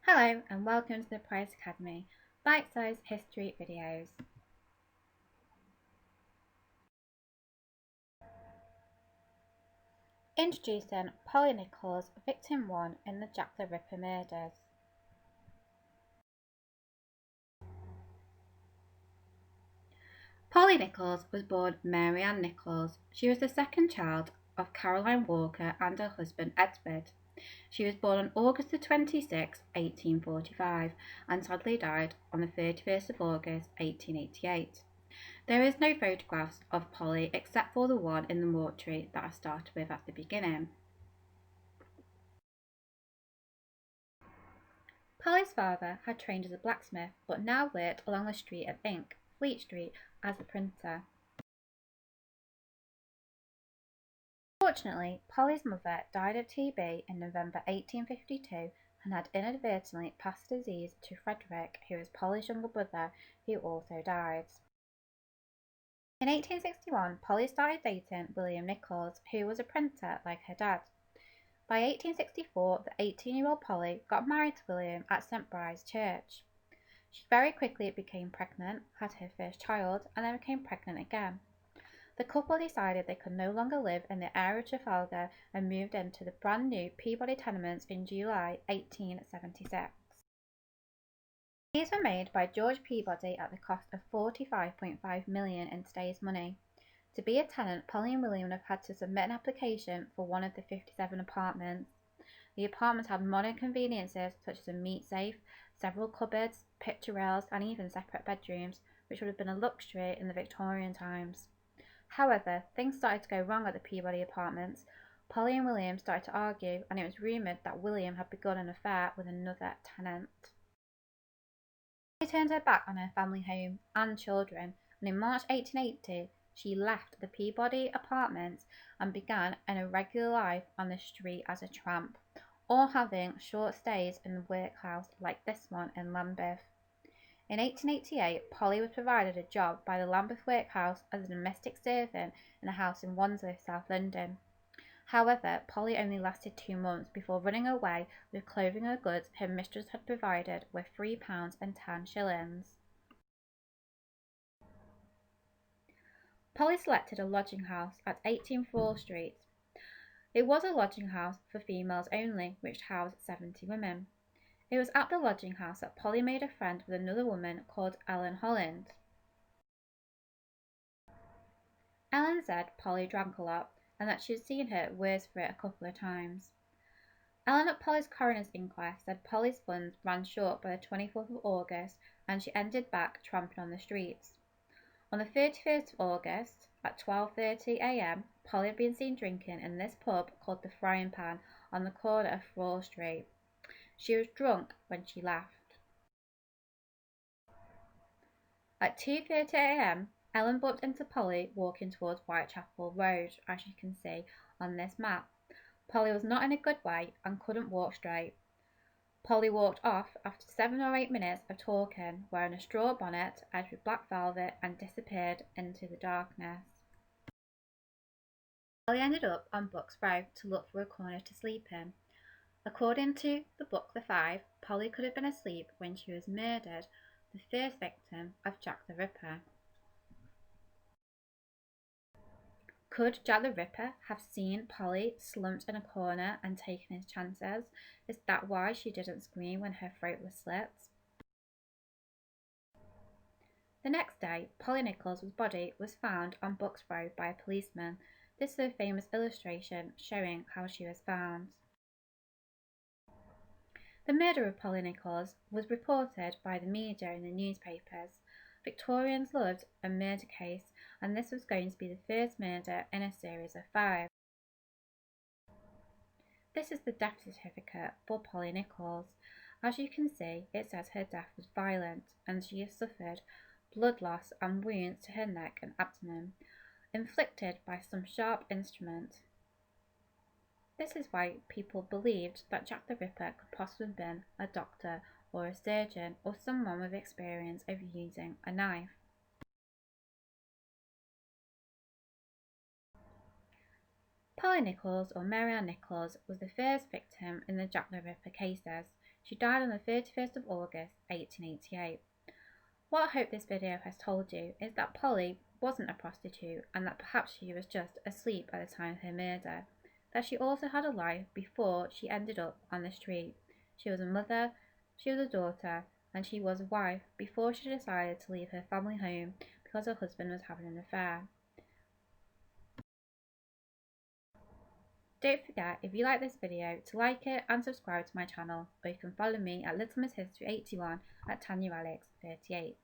Hello and welcome to the Price Academy, bite-sized history videos. Introducing Polly Nichols, victim 1 in the Jack the Ripper murders. Polly Nichols was born Mary Ann Nichols. She was the second child of Caroline Walker and her husband Edward. She was born on August 26, 1845, and sadly died on the 31st of August, 1888. There is no photographs of Polly except for the one in the mortuary that I started with at the beginning. Polly's father had trained as a blacksmith but now worked along the street of Ink, Fleet Street, as a printer. Fortunately, Polly's mother died of TB in November 1852 and had inadvertently passed the disease to Frederick, who was Polly's younger brother, who also died. In 1861, Polly started dating William Nichols, who was a printer like her dad. By 1864, the 18-year-old Polly got married to William at St. Bride's Church. She very quickly became pregnant, had her first child, and then became pregnant again. The couple decided they could no longer live in the area of Trafalgar and moved into the brand new Peabody tenements in July 1876. These were made by George Peabody at the cost of $45.5 million in today's money. To be a tenant, Polly and William have had to submit an application for one of the 57 apartments. The apartments had modern conveniences such as a meat safe, several cupboards, picture rails, and even separate bedrooms, which would have been a luxury in the Victorian times. However, things started to go wrong at the Peabody apartments. Polly and William started to argue, and it was rumoured that William had begun an affair with another tenant. She turned her back on her family home and children, and in March 1880 she left the Peabody apartments and began an irregular life on the street as a tramp, or having short stays in the workhouse like this one in Lambeth. In 1888, Polly was provided a job by the Lambeth Workhouse as a domestic servant in a house in Wandsworth, South London. However, Polly only lasted 2 months before running away with clothing and goods her mistress had provided with £3 and 10 shillings. Polly selected a lodging house at 18 Fall Street. It was a lodging house for females only, which housed 70 women. It was at the lodging house that Polly made a friend with another woman called Ellen Holland. Ellen said Polly drank a lot and that she had seen her worse for it a couple of times. Ellen at Polly's coroner's inquest said Polly's funds ran short by the 24th of August and she ended back tramping on the streets. On the 31st of August at 12:30 a.m, Polly had been seen drinking in this pub called the Frying Pan on the corner of Fall Street. She was drunk when she left. At 2:30 a.m, Ellen bumped into Polly walking towards Whitechapel Road, as you can see on this map. Polly was not in a good way and couldn't walk straight. Polly walked off after 7 or 8 minutes of talking, wearing a straw bonnet edged with black velvet, and disappeared into the darkness. Polly ended up on Bucks Row to look for a corner to sleep in. According to the book The Five, Polly could have been asleep when she was murdered, the first victim of Jack the Ripper. Could Jack the Ripper have seen Polly slumped in a corner and taken his chances? Is that why she didn't scream when her throat was slit? The next day, Polly Nichols' body was found on Bucks Road by a policeman. This is a famous illustration showing how she was found. The murder of Polly Nichols was reported by the media in the newspapers. Victorians loved a murder case, and this was going to be the first murder in a series of 5. This is the death certificate for Polly Nichols. As you can see, it says her death was violent and she has suffered blood loss and wounds to her neck and abdomen, inflicted by some sharp instrument. This is why people believed that Jack the Ripper could possibly have been a doctor or a surgeon or someone with experience of using a knife. Polly Nichols, or Mary Ann Nichols, was the first victim in the Jack the Ripper cases. She died on the 31st of August 1888. What I hope this video has told you is that Polly wasn't a prostitute and that perhaps she was just asleep at the time of her murder, that she also had a life before she ended up on the street. She was a mother, she was a daughter, and she was a wife before she decided to leave her family home because her husband was having an affair. Don't forget, if you like this video, to like it and subscribe to my channel, or you can follow me at Little Miss History 81 at Tanya Alex 38.